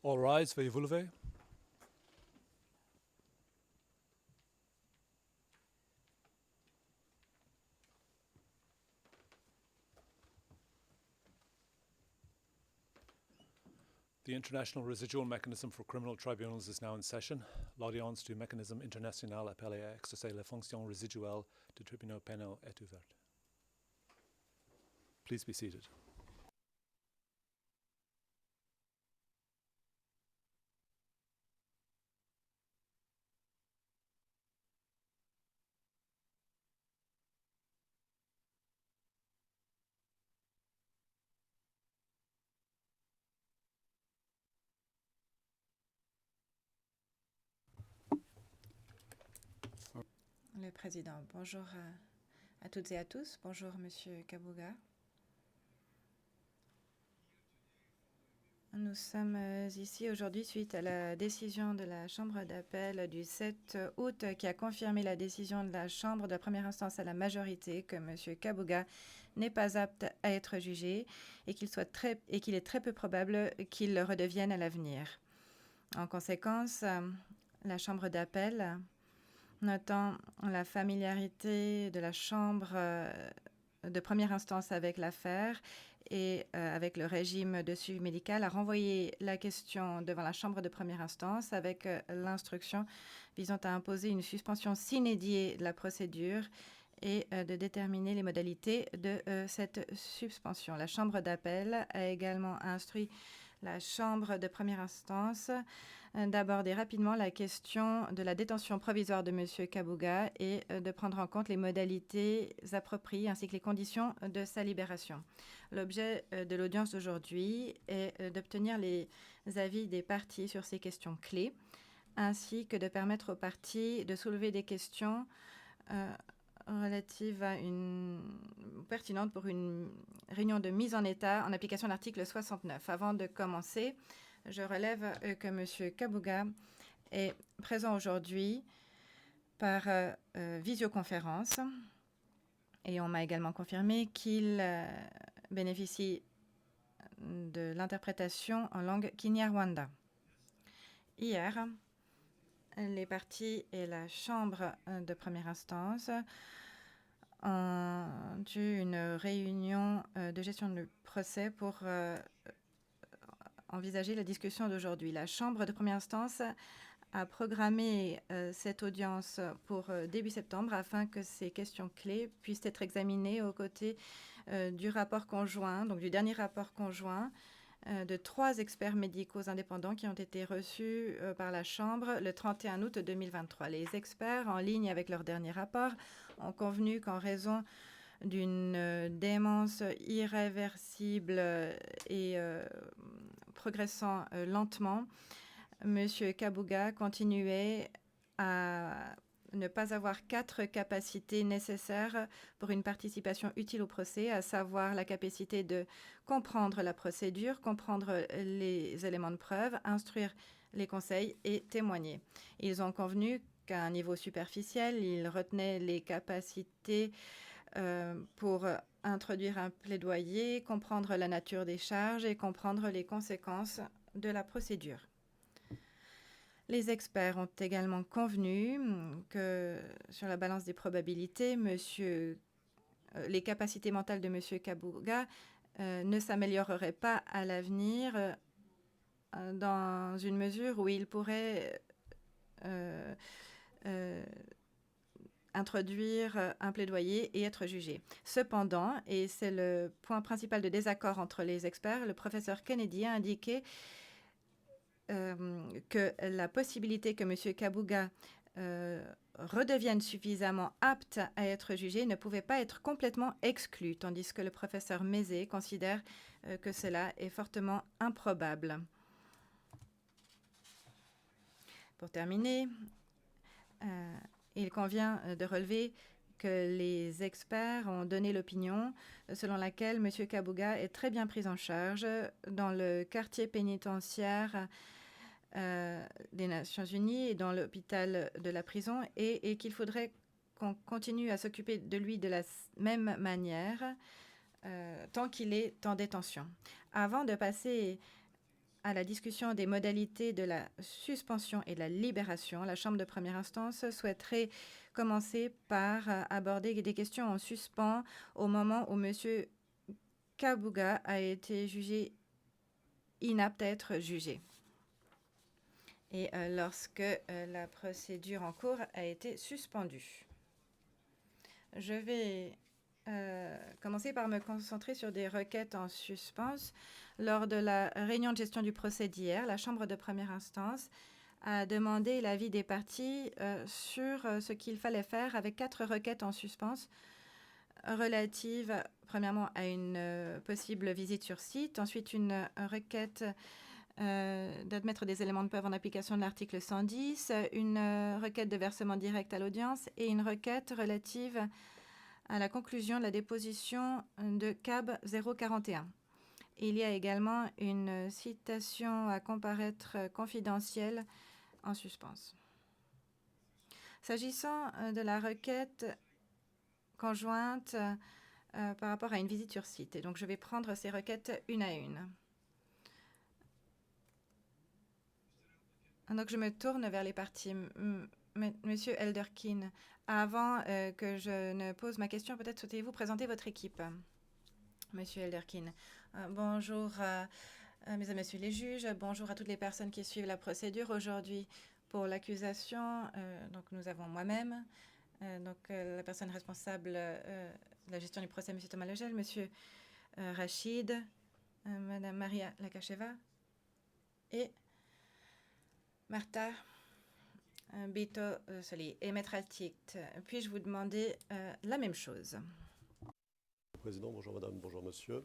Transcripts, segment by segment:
All rise, veuillez vous lever. The International Residual Mechanism for Criminal Tribunals is now in session. L'audience du mécanisme international appelé à exercer les fonctions résiduelles des tribunaux pénaux est ouverte. Please be seated. Le Président, bonjour à toutes et à tous. Bonjour, Monsieur Kabuga. Nous sommes ici aujourd'hui suite à la décision de la Chambre d'appel du 7 août qui a confirmé la décision de la Chambre de première instance à la majorité que Monsieur Kabuga n'est pas apte à être jugé et qu'il est très peu probable qu'il le redevienne à l'avenir. En conséquence, la Chambre d'appel, notant la familiarité de la Chambre de première instance avec l'affaire et avec le régime de suivi médical, a renvoyé la question devant la Chambre de première instance avec l'instruction visant à imposer une suspension sine die de la procédure et de déterminer les modalités de cette suspension. La Chambre d'appel a également instruit la Chambre de première instance d'aborder rapidement la question de la détention provisoire de M. Kabuga et de prendre en compte les modalités appropriées ainsi que les conditions de sa libération. L'objet de l'audience d'aujourd'hui est d'obtenir les avis des parties sur ces questions clés, ainsi que de permettre aux parties de soulever des questions relatives à pertinentes pour une réunion de mise en état en application de l'article 69. Avant de commencer, je relève que M. Kabuga est présent aujourd'hui par visioconférence et on m'a également confirmé qu'il bénéficie de l'interprétation en langue Kinyarwanda. Hier, les parties et la Chambre de première instance ont eu une réunion de gestion du procès pour envisager la discussion d'aujourd'hui. La Chambre de première instance a programmé cette audience pour début septembre afin que ces questions clés puissent être examinées aux côtés du rapport conjoint, donc du dernier rapport conjoint de 3 experts médicaux indépendants qui ont été reçus par la Chambre le 31 août 2023. Les experts, en ligne avec leur dernier rapport, ont convenu qu'en raison d'une démence irréversible et progressant lentement, M. Kabuga continuait à ne pas avoir 4 capacités nécessaires pour une participation utile au procès, à savoir la capacité de comprendre la procédure, comprendre les éléments de preuve, instruire les conseils et témoigner. Ils ont convenu qu'à un niveau superficiel, ils retenaient les capacités pour introduire un plaidoyer, comprendre la nature des charges et comprendre les conséquences de la procédure. Les experts ont également convenu que sur la balance des probabilités, les capacités mentales de M. Kabuga ne s'amélioreraient pas à l'avenir dans une mesure où il pourrait introduire un plaidoyer et être jugé. Cependant, et c'est le point principal de désaccord entre les experts, le professeur Kennedy a indiqué que la possibilité que M. Kabuga redevienne suffisamment apte à être jugé ne pouvait pas être complètement exclue, tandis que le professeur Mézé considère que cela est fortement improbable. Pour terminer, il convient de relever que les experts ont donné l'opinion selon laquelle M. Kabuga est très bien pris en charge dans le quartier pénitentiaire des Nations Unies et dans l'hôpital de la prison et qu'il faudrait qu'on continue à s'occuper de lui de la même manière tant qu'il est en détention. Avant de passer à la discussion des modalités de la suspension et de la libération, la Chambre de première instance souhaiterait commencer par aborder des questions en suspens au moment où M. Kabuga a été jugé inapte à être jugé et lorsque la procédure en cours a été suspendue. Je vais commencer par me concentrer sur des requêtes en suspens. Lors de la réunion de gestion du procès d'hier, la Chambre de première instance a demandé l'avis des parties sur ce qu'il fallait faire avec 4 requêtes en suspens relatives, premièrement, à une possible visite sur site, ensuite une requête d'admettre des éléments de preuve en application de l'article 110, une requête de versement direct à l'audience et une requête relative à la conclusion de la déposition de CAB 041. Il y a également une citation à comparaître confidentielle en suspens. S'agissant de la requête conjointe par rapport à une visite sur site, et donc je vais prendre ces requêtes une à une. Donc je me tourne vers les parties. Monsieur Elderkin, avant que je ne pose ma question, peut-être souhaitez-vous présenter votre équipe. Monsieur Elderkin, bonjour mesdames et messieurs les juges, bonjour à toutes les personnes qui suivent la procédure aujourd'hui pour l'accusation. Donc nous avons moi-même, la personne responsable de la gestion du procès, monsieur Thomas Legel, monsieur Rachid, madame Maria Lakasheva et Martha Bito Soli et Maître Altit. Puis-je vous demander la même chose? Président, bonjour madame, bonjour monsieur.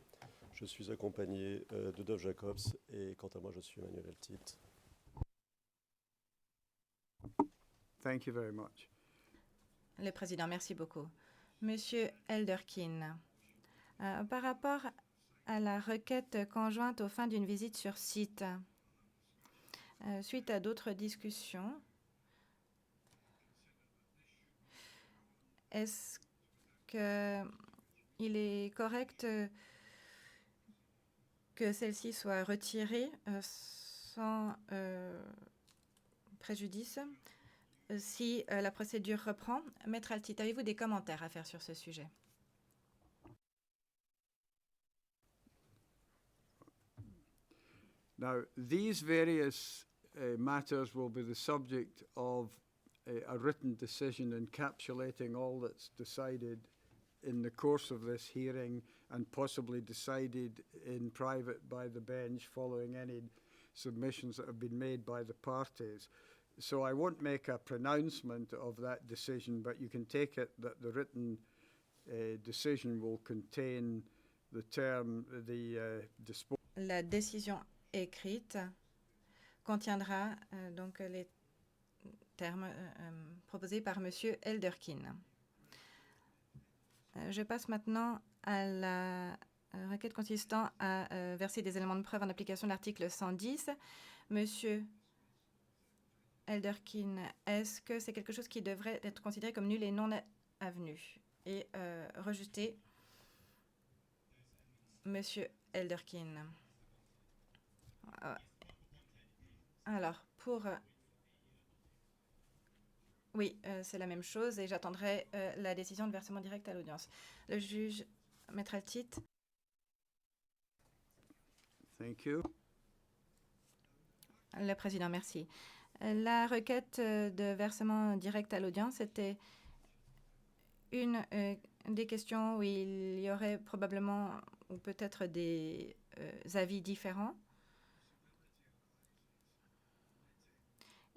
Je suis accompagné de Dov Jacobs et quant à moi je suis Emmanuel Altit. Thank you very much. Le président, merci beaucoup. Monsieur Elderkin, par rapport à la requête conjointe aux fins d'une visite sur site, suite à d'autres discussions, est-ce qu'il est correct que celle-ci soit retirée sans préjudice si la procédure reprend? Maître Altit, avez-vous des commentaires à faire sur ce sujet? Now, these various matters will be the subject of a written decision encapsulating all that's decided in the course of this hearing and possibly decided in private by the bench following any submissions that have been made by the parties. So I won't make a pronouncement of that decision, but you can take it that the written decision will contain the term, disposal. La décision écrite contiendra donc les termes proposés par monsieur Elderkin. Je passe maintenant à la requête consistant à verser des éléments de preuve en application de l'article 110. Monsieur Elderkin, est-ce que c'est quelque chose qui devrait être considéré comme nul et non avenu et rejeté? Monsieur Elderkin. Alors, pour... oui, c'est la même chose et j'attendrai la décision de versement direct à l'audience. Le juge, Maître Altit. Thank you. Le président, merci. La requête de versement direct à l'audience était une des questions où il y aurait probablement ou peut-être des avis différents.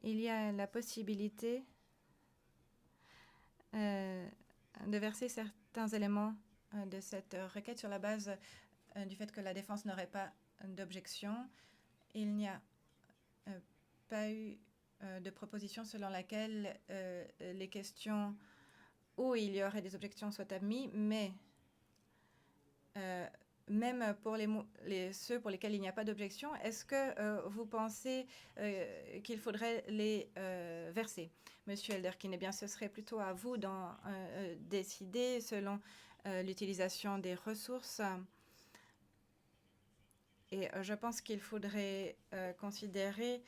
Il y a la possibilité de verser certains éléments de cette requête sur la base du fait que la défense n'aurait pas d'objection. Il n'y a pas eu de proposition selon laquelle les questions où il y aurait des objections soient admises, mais même pour ceux pour lesquels il n'y a pas d'objection, est-ce que vous pensez qu'il faudrait les verser? Monsieur Elderkin, eh bien, ce serait plutôt à vous d'en décider selon l'utilisation des ressources. Et je pense qu'il faudrait considérer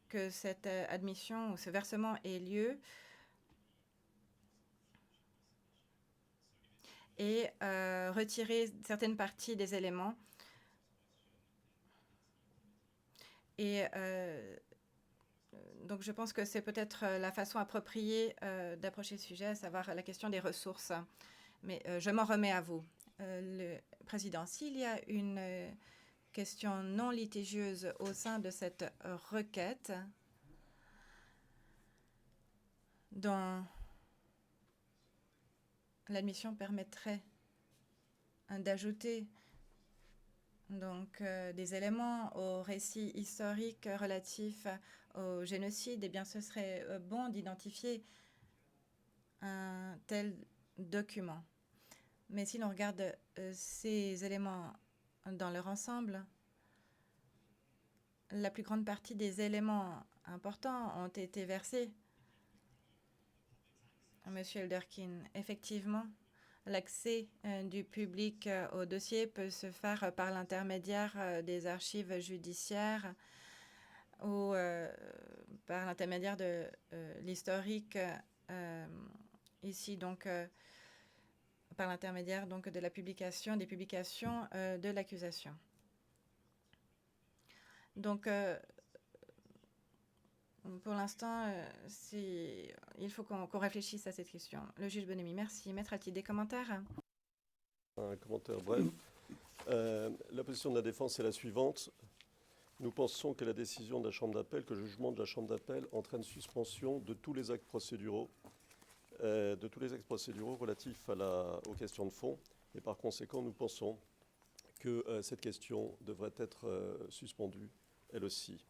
que cette admission ou ce versement ait lieu et retirer certaines parties des éléments. Et donc, je pense que c'est peut-être la façon appropriée d'approcher le sujet, à savoir la question des ressources. Mais je m'en remets à vous. Le président, s'il y a une question non litigieuse au sein de cette requête, dont l'admission permettrait d'ajouter donc des éléments au récit historique relatif au génocide, eh bien ce serait bon d'identifier un tel document. Mais si l'on regarde ces éléments dans leur ensemble, la plus grande partie des éléments importants ont été versés. Monsieur Elderkin, effectivement, l'accès du public au dossier peut se faire par l'intermédiaire des archives judiciaires ou par l'intermédiaire de l'historique ici, donc par l'intermédiaire donc de la publication, des publications de l'accusation. Donc, pour l'instant, il faut qu'on réfléchisse à cette question. Le juge Bonamy, merci. Maître a-t-il des commentaires? Un commentaire bref. La position de la défense est la suivante. Nous pensons que la décision de la Chambre d'appel, que le jugement de la Chambre d'appel entraîne suspension de tous les actes procéduraux, relatifs aux questions de fond. Et par conséquent, nous pensons que cette question devrait être suspendue, elle aussi.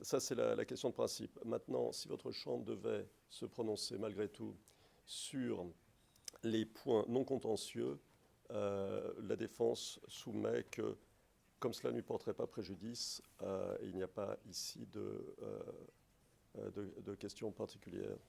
Ça, c'est la question de principe. Maintenant, si votre Chambre devait se prononcer malgré tout sur les points non contentieux, la défense soumet que, comme cela ne lui porterait pas préjudice, il n'y a pas ici de questions particulières.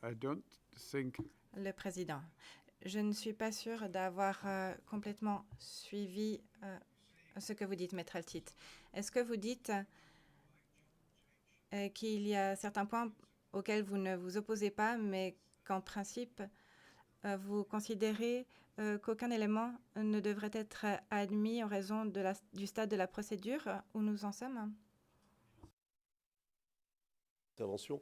I don't think... Le président, je ne suis pas sûre d'avoir complètement suivi ce que vous dites, Maître Altit. Est-ce que vous dites qu'il y a certains points auxquels vous ne vous opposez pas, mais qu'en principe, vous considérez qu'aucun élément ne devrait être admis en raison du stade de la procédure où nous en sommes? Intervention.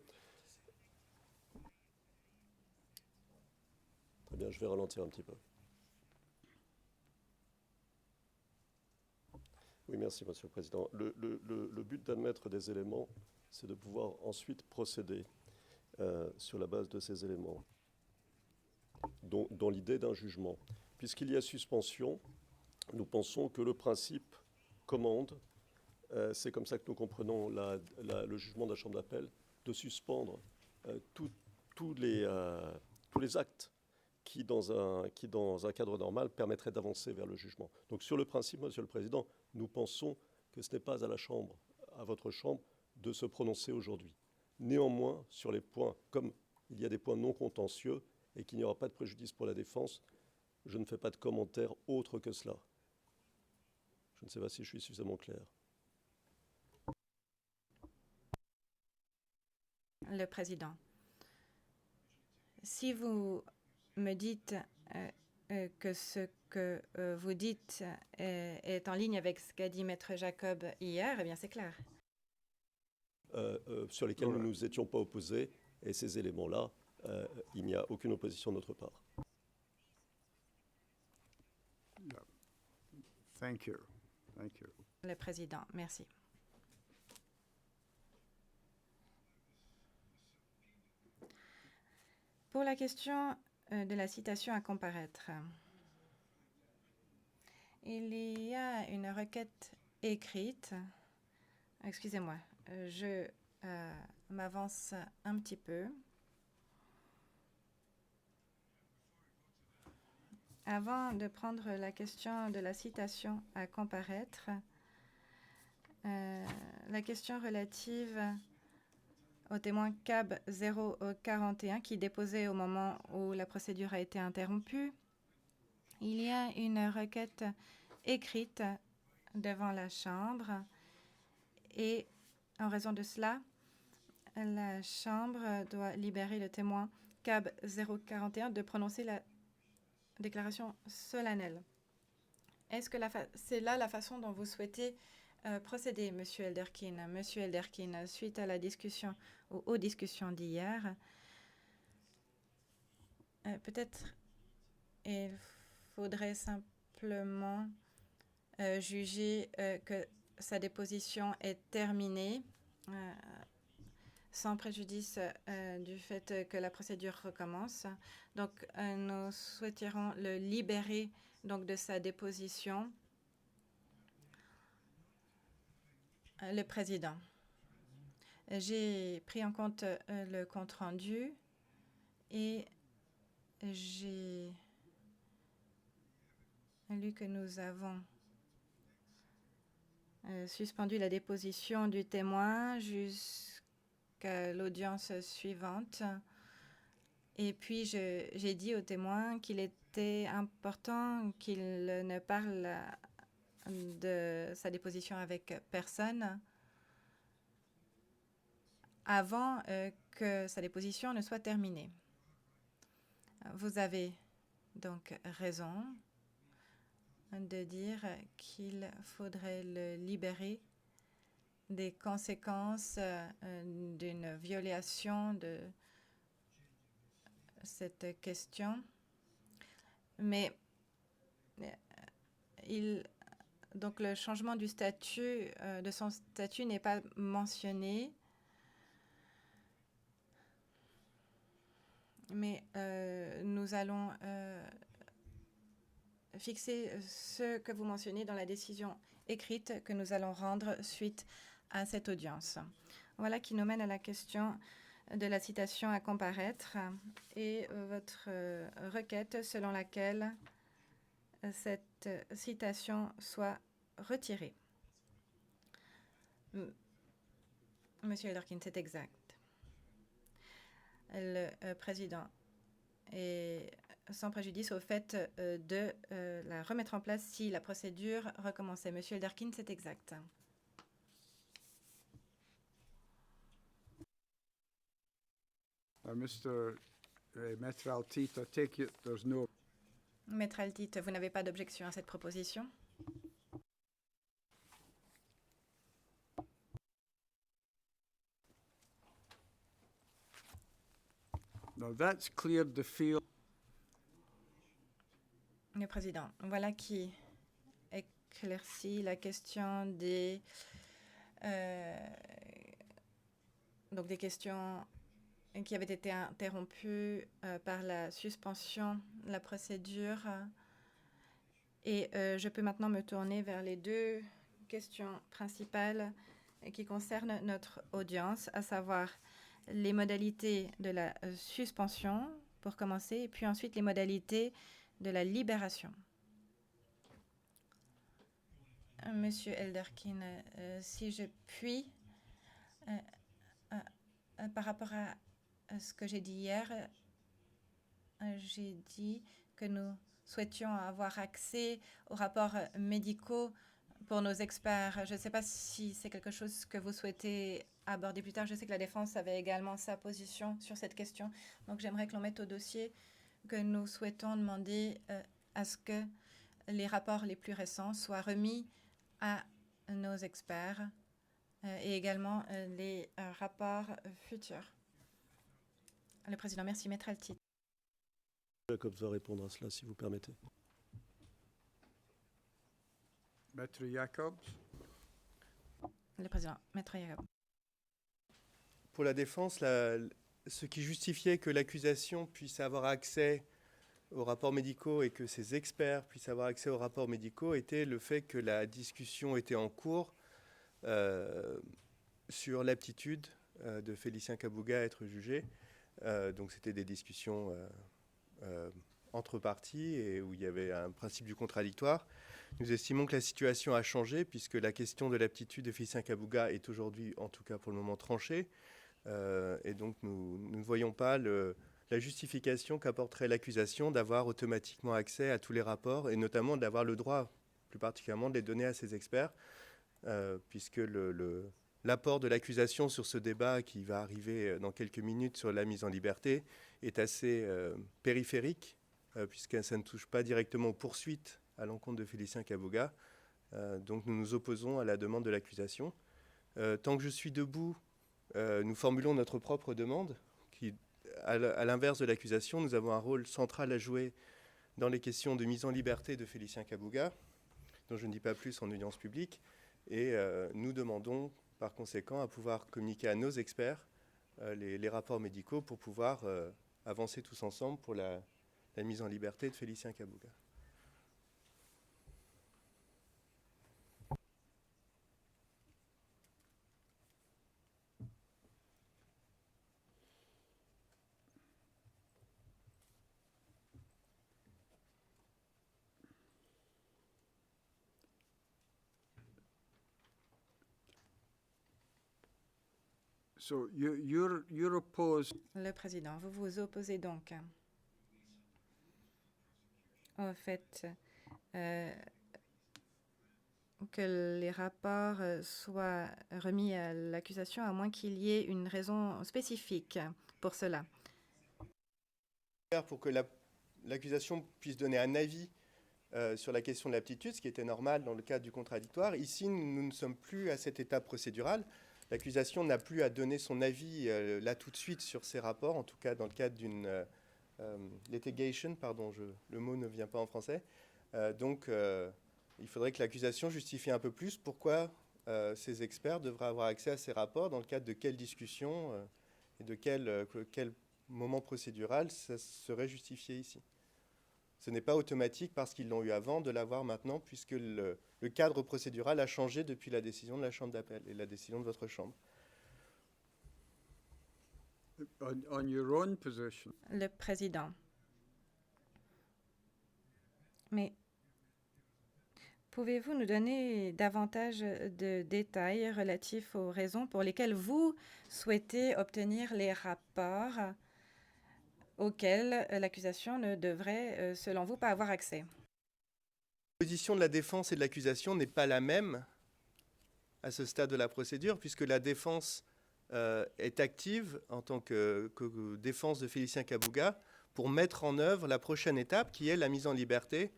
Très bien, je vais ralentir un petit peu. Oui, merci, Monsieur le Président. Le but d'admettre des éléments, c'est de pouvoir ensuite procéder sur la base de ces éléments, dans l'idée d'un jugement. Puisqu'il y a suspension, nous pensons que le principe commande, c'est comme ça que nous comprenons le jugement de la Chambre d'appel, de suspendre tous les actes qui, dans un cadre normal, permettraient d'avancer vers le jugement. Donc, sur le principe, Monsieur le Président, nous pensons que ce n'est pas à votre Chambre, de se prononcer aujourd'hui. Néanmoins, sur les points, comme il y a des points non contentieux et qu'il n'y aura pas de préjudice pour la défense, je ne fais pas de commentaire autre que cela. Je ne sais pas si je suis suffisamment clair. Le président, si vous me dites que ce que vous dites est en ligne avec ce qu'a dit Maître Jacob hier, eh bien c'est clair. Sur lesquels nous ne nous étions pas opposés, et ces éléments-là, il n'y a aucune opposition de notre part. Thank you. Thank you. Le président, merci. Pour la question de la citation à comparaître, il y a une requête écrite. Excusez-moi, je m'avance un petit peu. Avant de prendre la question de la citation à comparaître, La question relative au témoin CAB 041 qui déposait au moment où la procédure a été interrompue. Il y a une requête écrite devant la Chambre et en raison de cela, la Chambre doit libérer le témoin CAB 041 de prononcer la déclaration solennelle. Est-ce que c'est là la façon dont vous souhaitez procéder, Monsieur Elderkin? Monsieur Elderkin, suite à la discussion ou aux discussions d'hier, peut-être il faudrait simplement juger que sa déposition est terminée sans préjudice du fait que la procédure recommence. Donc, nous souhaiterons le libérer donc, de sa déposition. Le président. J'ai pris en compte le compte-rendu et j'ai lu que nous avons suspendu la déposition du témoin jusqu'à l'audience suivante. Et puis, j'ai dit au témoin qu'il était important qu'il ne parle de sa déposition avec personne avant que sa déposition ne soit terminée. Vous avez donc raison de dire qu'il faudrait le libérer des conséquences d'une violation de cette question. Mais donc le changement du statut, de son statut n'est pas mentionné. Mais nous allons fixer ce que vous mentionnez dans la décision écrite que nous allons rendre suite à cette audience. Voilà qui nous mène à la question de la citation à comparaître et votre requête selon laquelle cette citation soit retirée. Monsieur Elderkin, c'est exact. Le président est sans préjudice au fait de la remettre en place si la procédure recommençait. Monsieur Elderkin, c'est exact. Mr. Maître Altit, I take it there's no... Maître Altit, vous n'avez pas d'objection à cette proposition? Now that's cleared the field. Le président, voilà qui éclaircit la question des donc des questions qui avaient été interrompues par la suspension de la procédure. Et je peux maintenant me tourner vers les deux questions principales qui concernent notre audience, à savoir les modalités de la suspension pour commencer, et puis ensuite les modalités de la libération. Monsieur Elderkin, si je puis, par rapport à ce que j'ai dit hier, j'ai dit que nous souhaitions avoir accès aux rapports médicaux pour nos experts. Je ne sais pas si c'est quelque chose que vous souhaitez aborder plus tard. Je sais que la défense avait également sa position sur cette question. Donc j'aimerais que l'on mette au dossier que nous souhaitons demander à ce que les rapports les plus récents soient remis à nos experts et également les rapports futurs. Le président, merci. Maître Altit. Jacobs va répondre à cela, si vous permettez. Maître Jacobs. Le président, Maître Jacobs. Pour la défense, ce qui justifiait que l'accusation puisse avoir accès aux rapports médicaux et que ses experts puissent avoir accès aux rapports médicaux était le fait que la discussion était en cours sur l'aptitude de Félicien Kabouga à être jugé. Donc c'était des discussions entre parties et où il y avait un principe du contradictoire. Nous estimons que la situation a changé puisque la question de l'aptitude de Félicien Kabuga est aujourd'hui, en tout cas pour le moment, tranchée. Et donc nous ne voyons pas la justification qu'apporterait l'accusation d'avoir automatiquement accès à tous les rapports et notamment d'avoir le droit, plus particulièrement, de les donner à ses experts, puisque l'apport de l'accusation sur ce débat qui va arriver dans quelques minutes sur la mise en liberté est assez périphérique, puisque ça ne touche pas directement aux poursuites à l'encontre de Félicien Kabuga. Donc nous nous opposons à la demande de l'accusation. Tant que je suis debout, nous formulons notre propre demande, qui, à l'inverse de l'accusation, nous avons un rôle central à jouer dans les questions de mise en liberté de Félicien Kabuga, dont je ne dis pas plus en audience publique, et nous demandons par conséquent à pouvoir communiquer à nos experts les rapports médicaux pour pouvoir avancer tous ensemble pour la mise en liberté de Félicien Kabuga. So you're opposed Le président, vous vous opposez donc au fait que les rapports soient remis à l'accusation, à moins qu'il y ait une raison spécifique pour cela. Pour que l'accusation puisse donner un avis sur la question de l'aptitude, ce qui était normal dans le cadre du contradictoire. Ici, nous ne sommes plus à cette étape procédurale. L'accusation n'a plus à donner son avis là tout de suite sur ces rapports, en tout cas dans le cadre d'une litigation, pardon, le mot ne vient pas en français. Donc, il faudrait que l'accusation justifie un peu plus pourquoi ces experts devraient avoir accès à ces rapports, dans le cadre de quelle discussion et de quel moment procédural ça serait justifié ici. Ce n'est pas automatique parce qu'ils l'ont eu avant de l'avoir maintenant, puisque le cadre procédural a changé depuis la décision de la Chambre d'appel et la décision de votre Chambre. on your own position. Le président. Mais pouvez-vous nous donner davantage de détails relatifs aux raisons pour lesquelles vous souhaitez obtenir les rapports auxquels l'accusation ne devrait, selon vous, pas avoir accès? La position de la défense et de l'accusation n'est pas la même à ce stade de la procédure, puisque la défense est active en tant que défense de Félicien Kabuga pour mettre en œuvre la prochaine étape, qui est la mise en liberté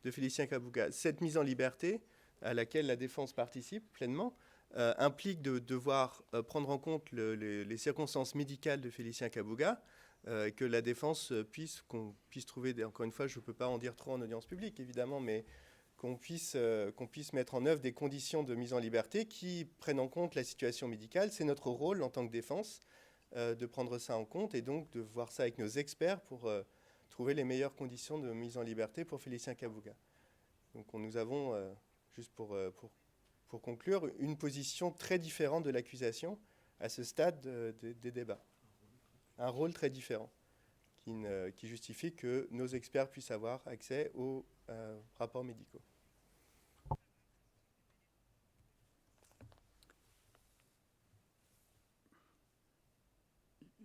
de Félicien Kabuga. Cette mise en liberté, à laquelle la défense participe pleinement, implique de devoir prendre en compte les circonstances médicales de Félicien Kabuga, que la défense qu'on puisse trouver, encore une fois, je ne peux pas en dire trop en audience publique, évidemment, mais qu'on puisse mettre en œuvre des conditions de mise en liberté qui prennent en compte la situation médicale. C'est notre rôle en tant que défense de prendre ça en compte et donc de voir ça avec nos experts pour trouver les meilleures conditions de mise en liberté pour Félicien Kabuga. Donc nous avons, juste pour conclure, une position très différente de l'accusation à ce stade des débats. Un rôle très différent qui justifie que nos experts puissent avoir accès aux rapports médicaux.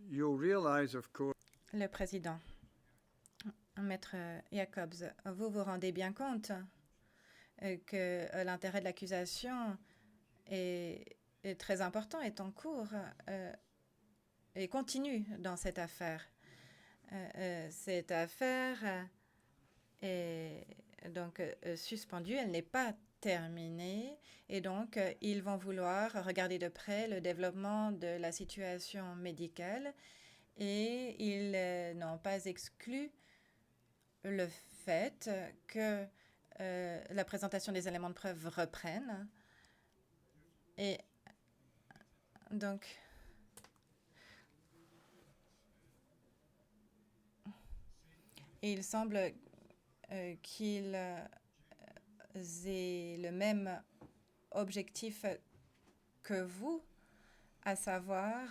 You realize, of course, Le président. Maître Jacobs, vous vous rendez bien compte que l'intérêt de l'accusation est très important, est en cours et continue dans cette affaire. Cette affaire est donc suspendue, elle n'est pas terminée et donc ils vont vouloir regarder de près le développement de la situation médicale et ils n'ont pas exclu le fait que la présentation des éléments de preuve reprenne. Et donc, il semble qu'ils aient le même objectif que vous, à savoir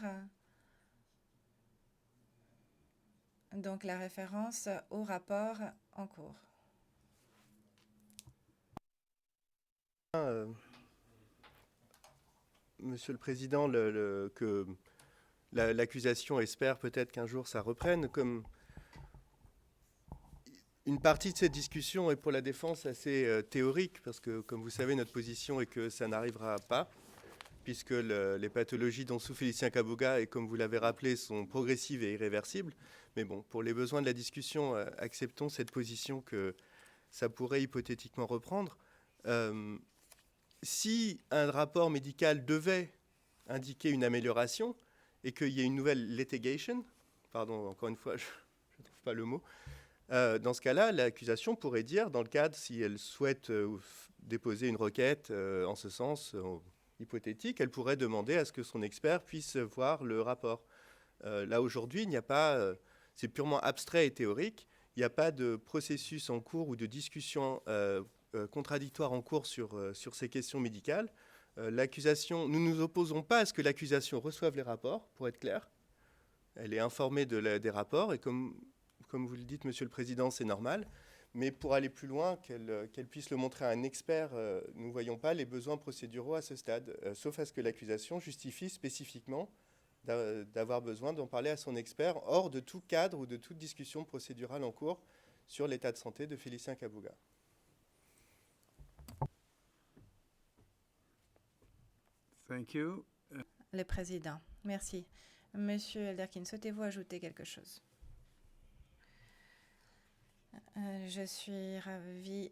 donc la référence au rapport en cours. Monsieur le Président, que l'accusation espère peut-être qu'un jour ça reprenne. Comme une partie de cette discussion est pour la défense assez théorique, parce que, comme vous savez, notre position est que ça n'arrivera pas, puisque les pathologies dont souffre Félicien Kabuga, et comme vous l'avez rappelé, sont progressives et irréversibles. Mais bon, pour les besoins de la discussion, acceptons cette position que ça pourrait hypothétiquement reprendre. Si un rapport médical devait indiquer une amélioration et qu'il y ait une nouvelle litigation, pardon, encore une fois, je ne trouve pas le mot, dans ce cas-là, l'accusation pourrait dire, dans le cadre, si elle souhaite déposer une requête en ce sens hypothétique, elle pourrait demander à ce que son expert puisse voir le rapport. Là, aujourd'hui, il n'y a pas, c'est purement abstrait et théorique, il n'y a pas de processus en cours ou de discussion contradictoire en cours sur ces questions médicales. L'accusation, nous ne nous opposons pas à ce que l'accusation reçoive les rapports, pour être clair. Elle est informée des rapports, et comme vous le dites, Monsieur le Président, c'est normal. Mais pour aller plus loin, qu'elle puisse le montrer à un expert, nous ne voyons pas les besoins procéduraux à ce stade, sauf à ce que l'accusation justifie spécifiquement d'avoir besoin d'en parler à son expert, hors de tout cadre ou de toute discussion procédurale en cours sur l'état de santé de Félicien Kabuga. Thank you. Le Président, merci. Monsieur Elderkin, souhaitez-vous ajouter quelque chose? Je suis ravie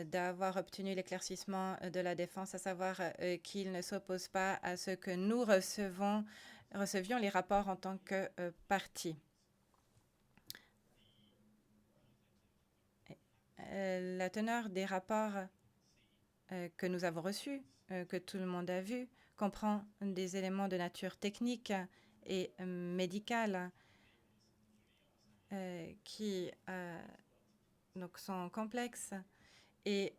d'avoir obtenu l'éclaircissement de la défense, à savoir qu'il ne s'oppose pas à ce que nous recevions les rapports en tant que partie. La teneur des rapports que nous avons reçus, que tout le monde a vus, comprend des éléments de nature technique et médicale qui donc sont complexes, et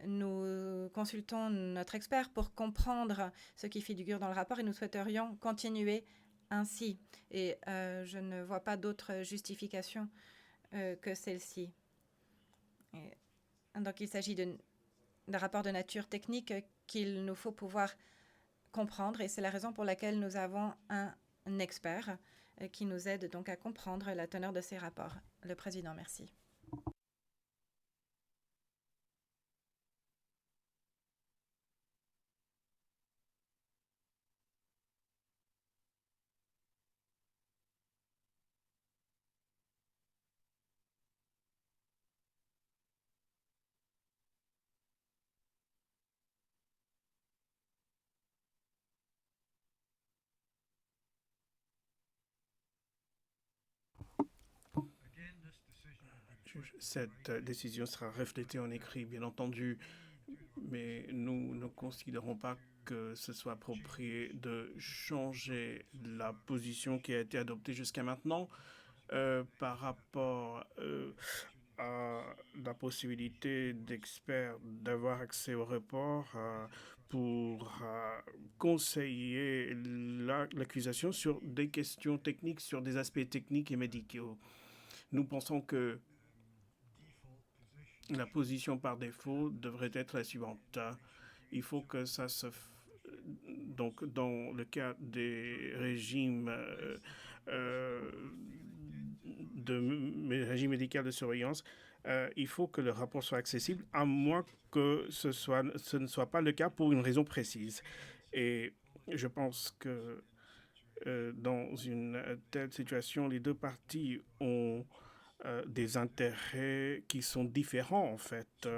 nous consultons notre expert pour comprendre ce qui figure dans le rapport, et nous souhaiterions continuer ainsi. Et je ne vois pas d'autre justification que celle-ci. Donc il s'agit d'un rapport de nature technique qu'il nous faut pouvoir comprendre, et c'est la raison pour laquelle nous avons un expert qui nous aide donc à comprendre la teneur de ces rapports. Le Président, merci. Cette décision sera reflétée en écrit, bien entendu, mais nous ne considérons pas que ce soit approprié de changer la position qui a été adoptée jusqu'à maintenant par rapport à la possibilité d'experts d'avoir accès au report pour conseiller l'accusation sur des questions techniques, sur des aspects techniques et médicaux. Nous pensons que la position par défaut devrait être la suivante. Il faut que ça se... Donc, dans le cas des régimes régime médical de surveillance, il faut que le rapport soit accessible, à moins que ce ne soit pas le cas pour une raison précise. Et je pense que dans une telle situation, les deux parties ont des intérêts qui sont différents, en fait.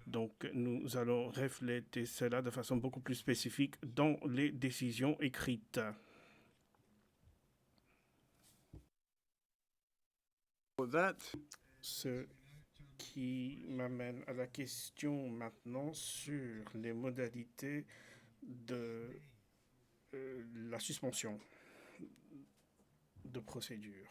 Donc, nous allons refléter cela de façon beaucoup plus spécifique dans les décisions écrites. Ce qui m'amène à la question maintenant sur les modalités de la suspension de procédure.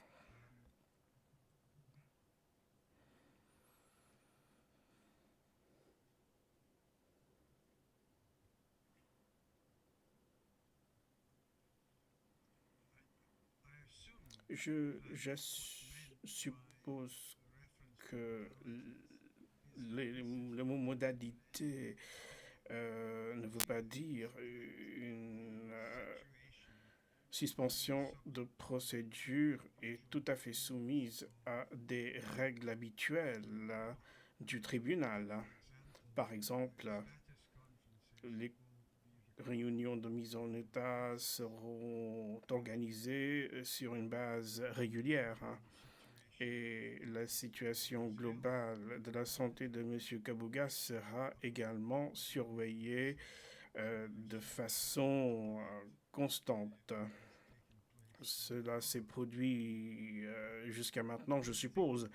Je suppose que le mot modalité ne veut pas dire une suspension de procédure est tout à fait soumise à des règles habituelles du tribunal. Par exemple, les réunions de mise en état seront organisées sur une base régulière. Et la situation globale de la santé de M. Kabuga sera également surveillée de façon constante. Cela s'est produit jusqu'à maintenant, je suppose.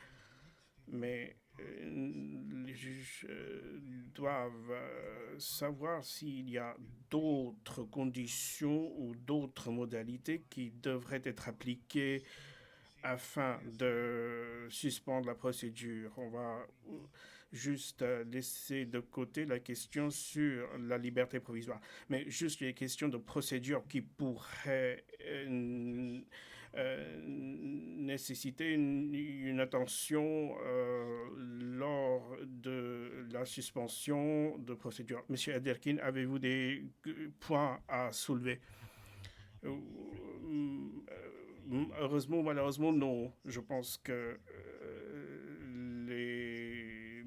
Mais les juges doivent savoir s'il y a d'autres conditions ou d'autres modalités qui devraient être appliquées afin de suspendre la procédure. On va juste laisser de côté la question sur la liberté provisoire, mais juste les questions de procédure qui pourraient nécessiter une attention lors de la suspension de procédure. Monsieur Aderkin, avez-vous des points à soulever? Heureusement ou malheureusement, non. Je pense que les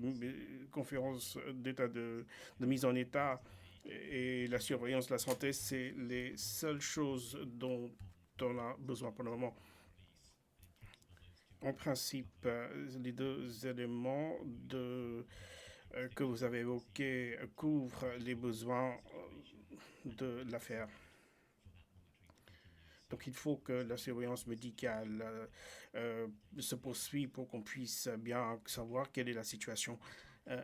conférences d'état de mise en état et la surveillance de la santé, c'est les seules choses dont on a besoin pour le moment. En principe, les deux éléments que vous avez évoqués couvrent les besoins de l'affaire. Donc il faut que la surveillance médicale se poursuive pour qu'on puisse bien savoir quelle est la situation.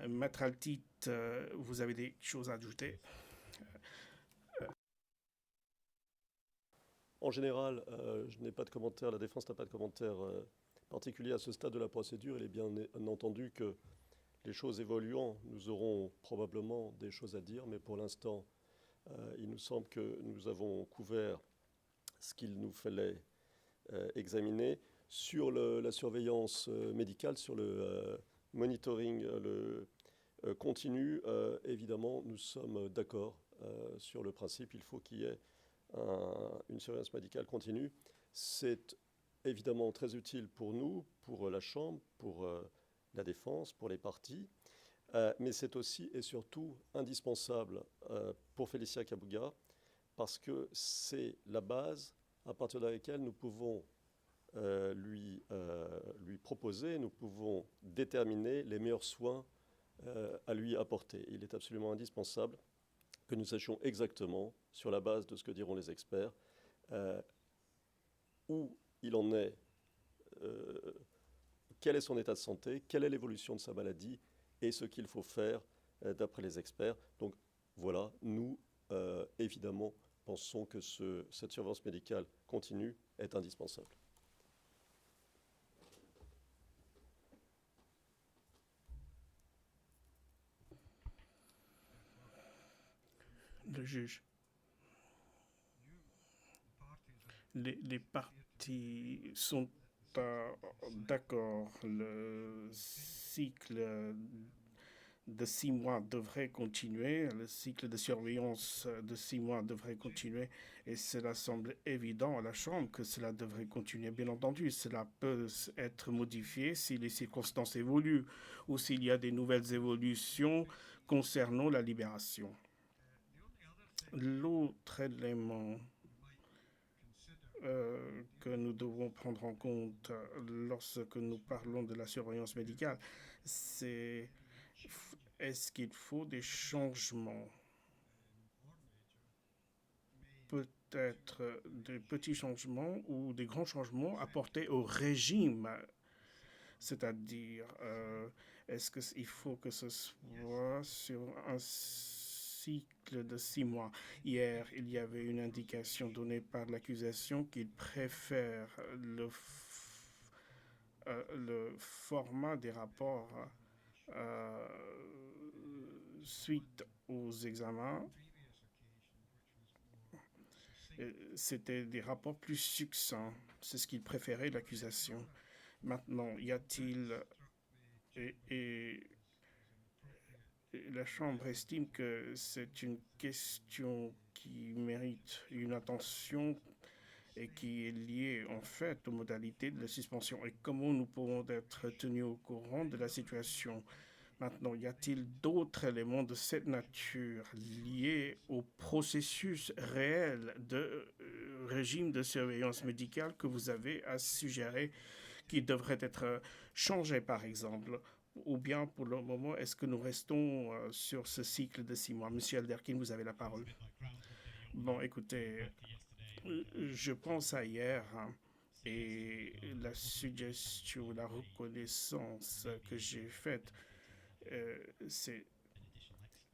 Maître Altit, vous avez des choses à ajouter? En général, je n'ai pas de commentaire, la défense n'a pas de commentaire particulier à ce stade de la procédure. Il est bien entendu que les choses évoluant, nous aurons probablement des choses à dire, mais pour l'instant, il nous semble que nous avons couvert ce qu'il nous fallait examiner. Sur la surveillance médicale, sur le monitoring continu, évidemment, nous sommes d'accord sur le principe. Il faut qu'il y ait une surveillance médicale continue. C'est évidemment très utile pour nous, pour la Chambre, pour la défense, pour les partis, mais c'est aussi et surtout indispensable pour Félicia Kabuga, parce que c'est la base à partir de laquelle nous pouvons lui proposer, nous pouvons déterminer les meilleurs soins à lui apporter. Il est absolument indispensable que nous sachions exactement, sur la base de ce que diront les experts, où il en est, quel est son état de santé, quelle est l'évolution de sa maladie et ce qu'il faut faire d'après les experts. Donc voilà, nous, évidemment, pensons que cette surveillance médicale continue est indispensable. Le juge. Les partis sont d'accord. Le cycle de 6 mois devrait continuer, le cycle de surveillance de 6 mois devrait continuer, et cela semble évident à la Chambre que cela devrait continuer. Bien entendu, cela peut être modifié si les circonstances évoluent ou s'il y a des nouvelles évolutions concernant la libération. L'autre élément que nous devons prendre en compte lorsque nous parlons de la surveillance médicale, c'est est-ce qu'il faut des changements? Peut-être des petits changements ou des grands changements apportés au régime. C'est-à-dire, est-ce qu'il faut que ce soit sur un cycle de 6 mois? Hier, il y avait une indication donnée par l'accusation qu'il préfère le format des rapports suite aux examens. C'était des rapports plus succincts. C'est ce qu'il préférait, l'accusation. Maintenant, y a-t-il la Chambre estime que c'est une question qui mérite une attention et qui est liée en fait aux modalités de la suspension et comment nous pouvons être tenus au courant de la situation. Maintenant, y a-t-il d'autres éléments de cette nature liés au processus réel de régime de surveillance médicale que vous avez à suggérer qui devrait être changé, par exemple? Ou bien, pour le moment, est-ce que nous restons sur ce cycle de 6 mois? Monsieur Alderkin, vous avez la parole. Bon, écoutez, je pense à hier et la suggestion, la reconnaissance que j'ai faite, c'est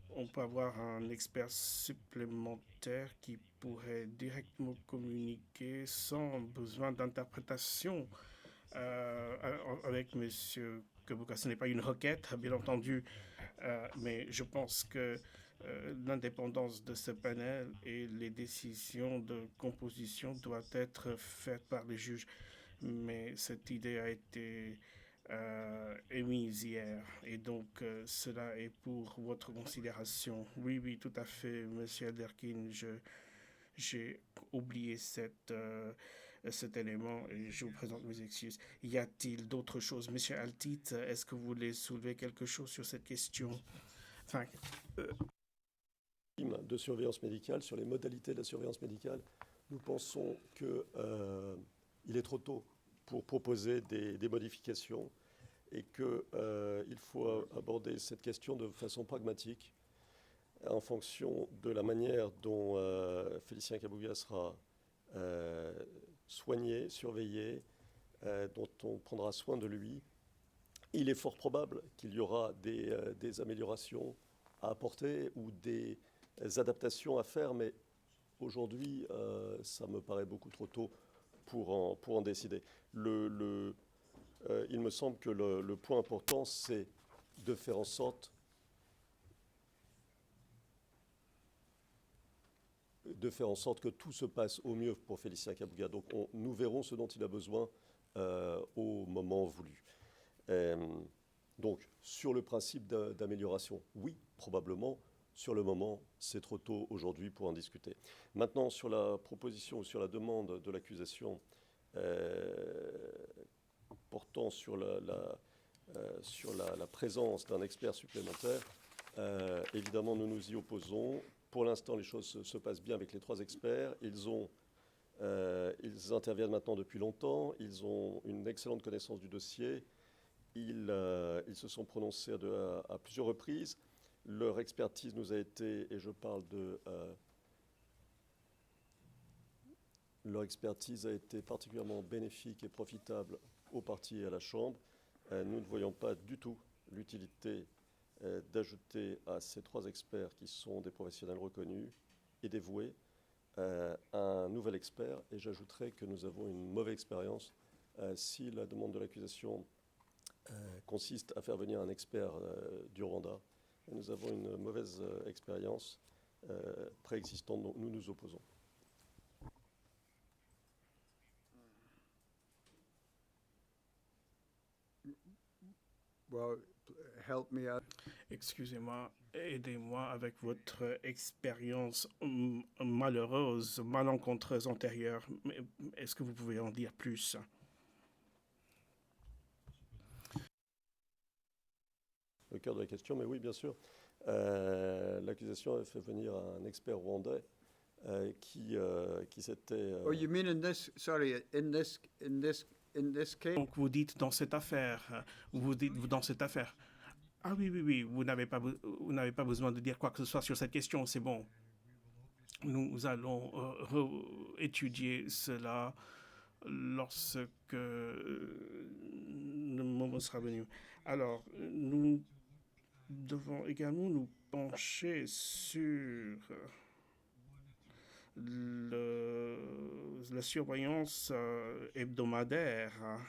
on peut avoir un expert supplémentaire qui pourrait directement communiquer sans besoin d'interprétation avec Monsieur Kebuka. Ce n'est pas une requête, bien entendu, mais je pense que l'indépendance de ce panel et les décisions de composition doivent être faites par les juges. Mais cette idée a été émise hier et donc cela est pour votre considération. Oui, oui, tout à fait, Monsieur Alderkin. J'ai oublié cet élément et je vous présente mes excuses. Y a-t-il d'autres choses? Monsieur Altit, est-ce que vous voulez soulever quelque chose sur cette question? Enfin, de surveillance médicale, sur les modalités de la surveillance médicale, nous pensons qu'il est trop tôt pour proposer des modifications et qu'il faut aborder cette question de façon pragmatique en fonction de la manière dont Félicien Kabuga sera soigné, surveillé, dont on prendra soin de lui. Il est fort probable qu'il y aura des améliorations à apporter ou des adaptations à faire, mais aujourd'hui, ça me paraît beaucoup trop tôt pour en décider. Il me semble que le point important, c'est de faire en sorte que tout se passe au mieux pour Félicien Kabuga. Donc nous verrons ce dont il a besoin au moment voulu. Donc sur le principe d'amélioration, oui, probablement. Sur le moment, c'est trop tôt aujourd'hui pour en discuter. Maintenant, sur la proposition ou sur la demande de l'accusation portant sur la présence d'un expert supplémentaire, évidemment, nous nous y opposons. Pour l'instant, les choses se passent bien avec les 3 experts. Ils interviennent maintenant depuis longtemps. Ils ont une excellente connaissance du dossier. Ils se sont prononcés à plusieurs reprises. Leur expertise nous a été, et je parle de... leur expertise a été particulièrement bénéfique et profitable aux partis et à la Chambre. Nous ne voyons pas du tout l'utilité d'ajouter à ces 3 experts qui sont des professionnels reconnus et dévoués un nouvel expert. Et j'ajouterai que nous avons une mauvaise expérience si la demande de l'accusation consiste à faire venir un expert du Rwanda. Nous avons une mauvaise expérience préexistante, donc nous nous opposons. Well, help me out. excusez-moi, aidez-moi avec votre expérience malheureuse, malencontreuse antérieure. Est-ce que vous pouvez en dire plus? Le cœur de la question, mais oui, bien sûr. L'accusation a fait venir un expert rwandais qui s'était... Oh, you mean in this case? Donc vous dites dans cette affaire, vous dites dans cette affaire. Ah oui, oui, oui, vous n'avez pas besoin de dire quoi que ce soit sur cette question, c'est bon. Nous allons étudier cela lorsque le moment sera venu. Alors, nous devons également nous pencher sur la surveillance hebdomadaire.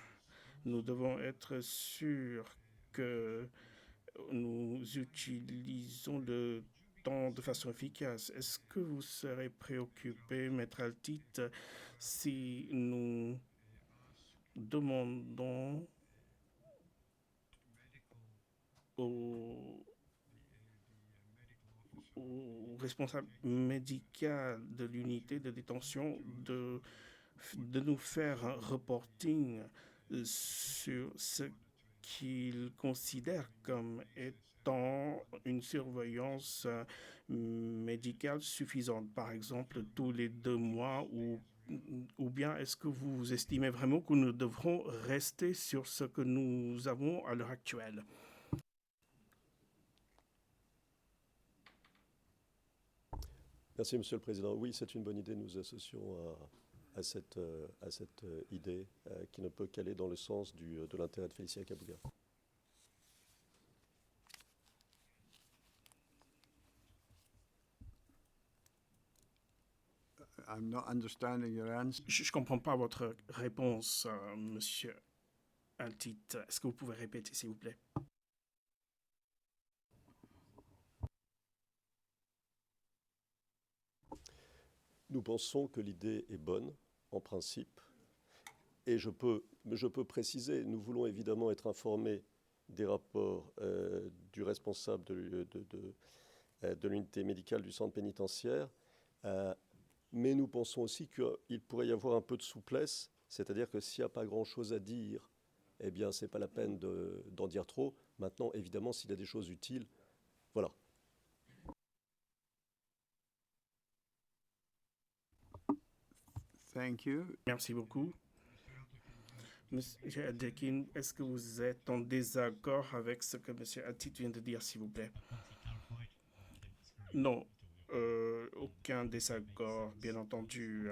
Nous devons être sûrs que nous utilisons le temps de façon efficace. Est-ce que vous serez préoccupé, Maître Altit, si nous demandons au responsable médical de l'unité de détention de nous faire un reporting sur ce qu'il considère comme étant une surveillance médicale suffisante, par exemple tous les 2 mois, ou bien est-ce que vous estimez vraiment que nous devrons rester sur ce que nous avons à l'heure actuelle? Merci, Monsieur le Président. Oui, c'est une bonne idée. Nous associons à cette idée qui ne peut qu'aller dans le sens de l'intérêt de Félicia Kabuga. I'm not understanding your answer. Je ne comprends pas votre réponse, Monsieur Altit. Est-ce que vous pouvez répéter, s'il vous plaît? Nous pensons que l'idée est bonne, en principe, et je peux préciser, nous voulons évidemment être informés des rapports du responsable de l'unité médicale du centre pénitentiaire, mais nous pensons aussi qu'il pourrait y avoir un peu de souplesse, c'est-à-dire que s'il n'y a pas grand-chose à dire, eh bien, ce n'est pas la peine d'en dire trop. Maintenant, évidemment, s'il y a des choses utiles, voilà. Thank you. Merci beaucoup. Monsieur Adekin, est-ce que vous êtes en désaccord avec ce que Monsieur Altit vient de dire, s'il vous plaît? Non, aucun désaccord, bien entendu.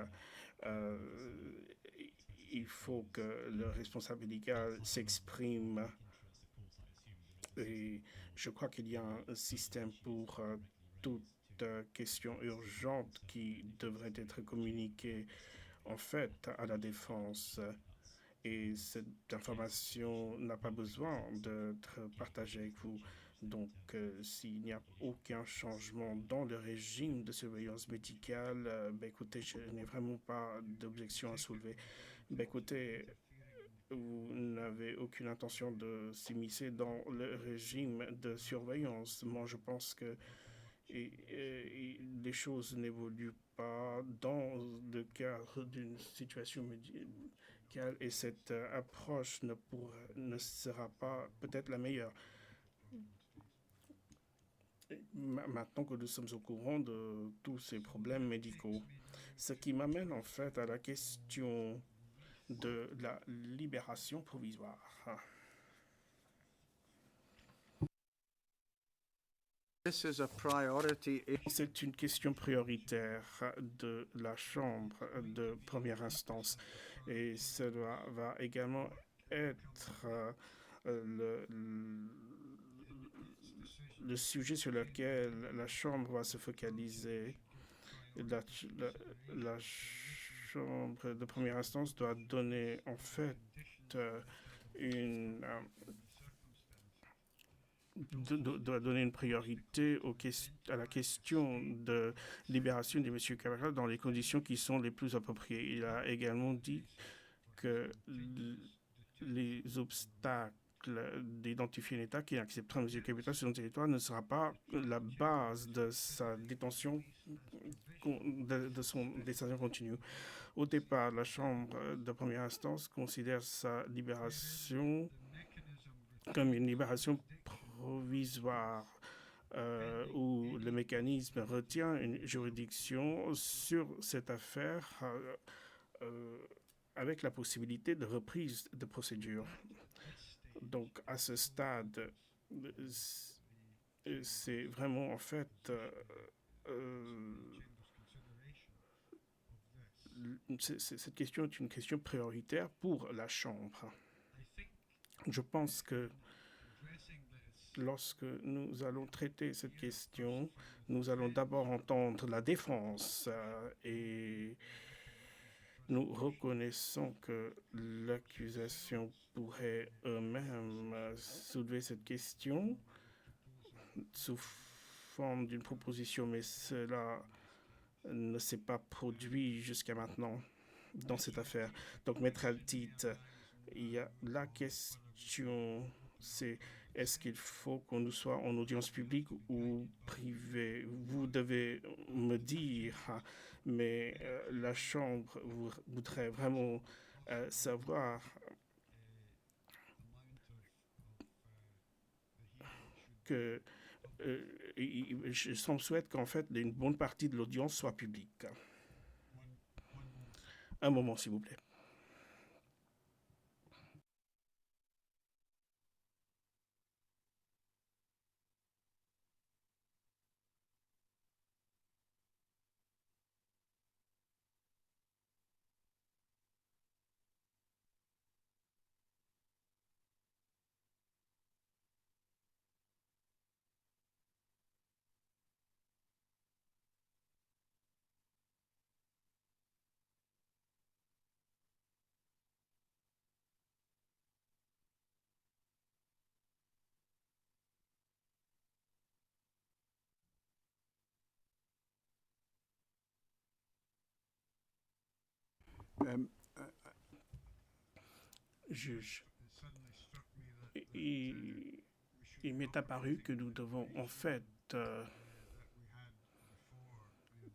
Il faut que le responsable médical s'exprime. Et je crois qu'il y a un système pour toute question urgente qui devrait être communiquée en fait à la défense. Et cette information n'a pas besoin d'être partagée avec vous. Donc, s'il n'y a aucun changement dans le régime de surveillance médicale, écoutez, je n'ai vraiment pas d'objection à soulever. Écoutez, vous n'avez aucune intention de s'immiscer dans le régime de surveillance. Moi, je pense que les choses n'évoluent pas dans le cadre d'une situation médicale et cette approche ne sera pas peut-être la meilleure. Maintenant que nous sommes au courant de tous ces problèmes médicaux, ce qui m'amène en fait à la question de la libération provisoire. This is a priority. C'est une question prioritaire de la Chambre de première instance et cela va également être le sujet sur lequel la Chambre va se focaliser. La Chambre de première instance doit donner en fait doit donner une priorité à la question de libération de M. Cabral dans les conditions qui sont les plus appropriées. Il a également dit que les obstacles d'identifier un État qui acceptera M. Cabral sur son territoire ne sera pas la base de sa détention, de son détention continue. Au départ, la Chambre de première instance considère sa libération comme une libération provisoire où le mécanisme retient une juridiction sur cette affaire avec la possibilité de reprise de procédure. Donc, à ce stade, c'est vraiment en fait cette question est une question prioritaire pour la Chambre. Je pense que lorsque nous allons traiter cette question, nous allons d'abord entendre la défense et nous reconnaissons que l'accusation pourrait eux-mêmes soulever cette question sous forme d'une proposition, mais cela ne s'est pas produit jusqu'à maintenant dans cette affaire. Donc, Maître Altit, il y a la question, c'est Est-ce qu'il faut qu'on nous soit en audience publique ou privée? Vous devez me dire, mais la Chambre voudrait vraiment savoir que je souhaite qu'en fait une bonne partie de l'audience soit publique. Un moment, s'il vous plaît. Juge, il m'est apparu que nous devons en fait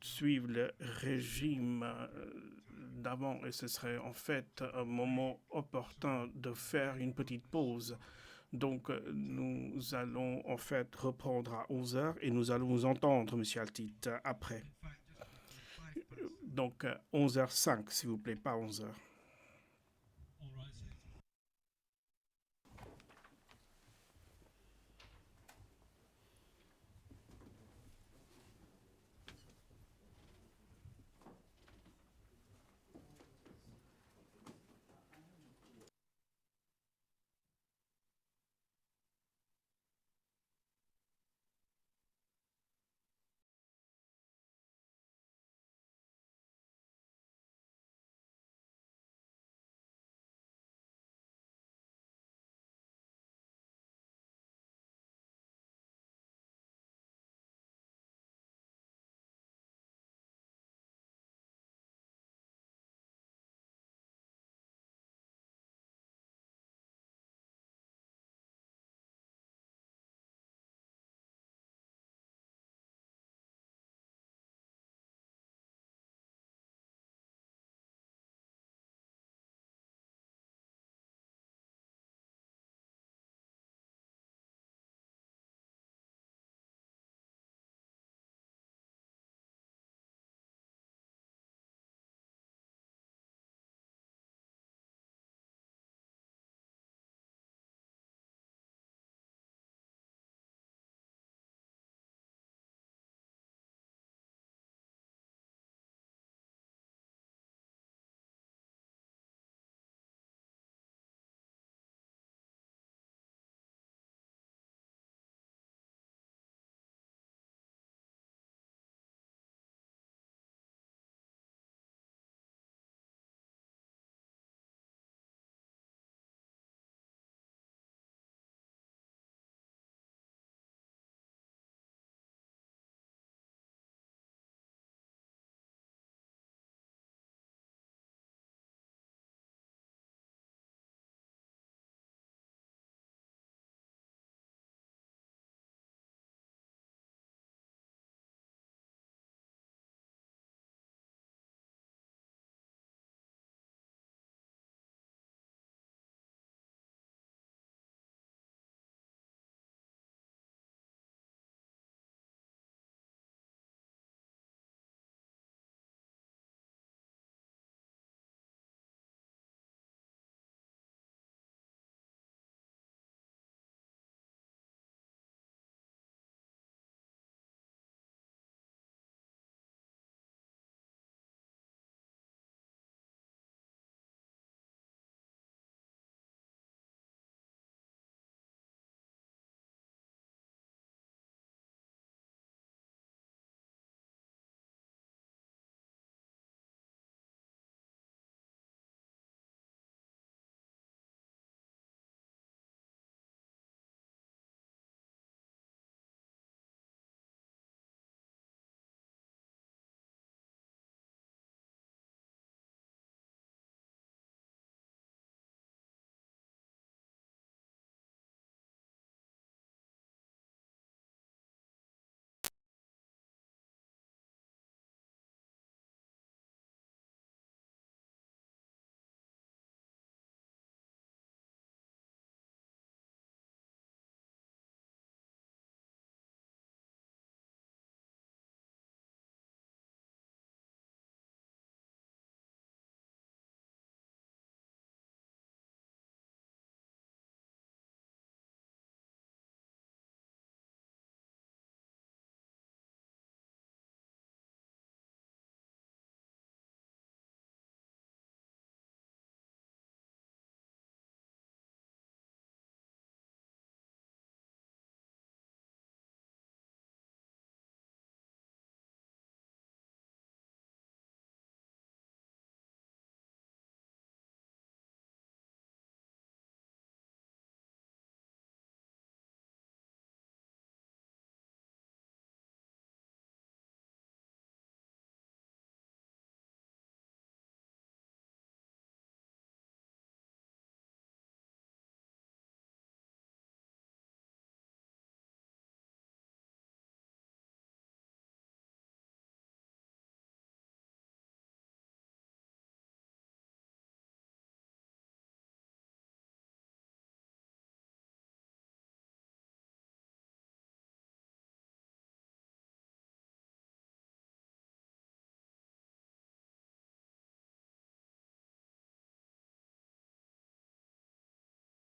suivre le régime d'avant et ce serait en fait un moment opportun de faire une petite pause. Donc nous allons en fait reprendre à 11h et nous allons vous entendre, Monsieur Altit, après. Donc 11h05, s'il vous plaît, pas 11h.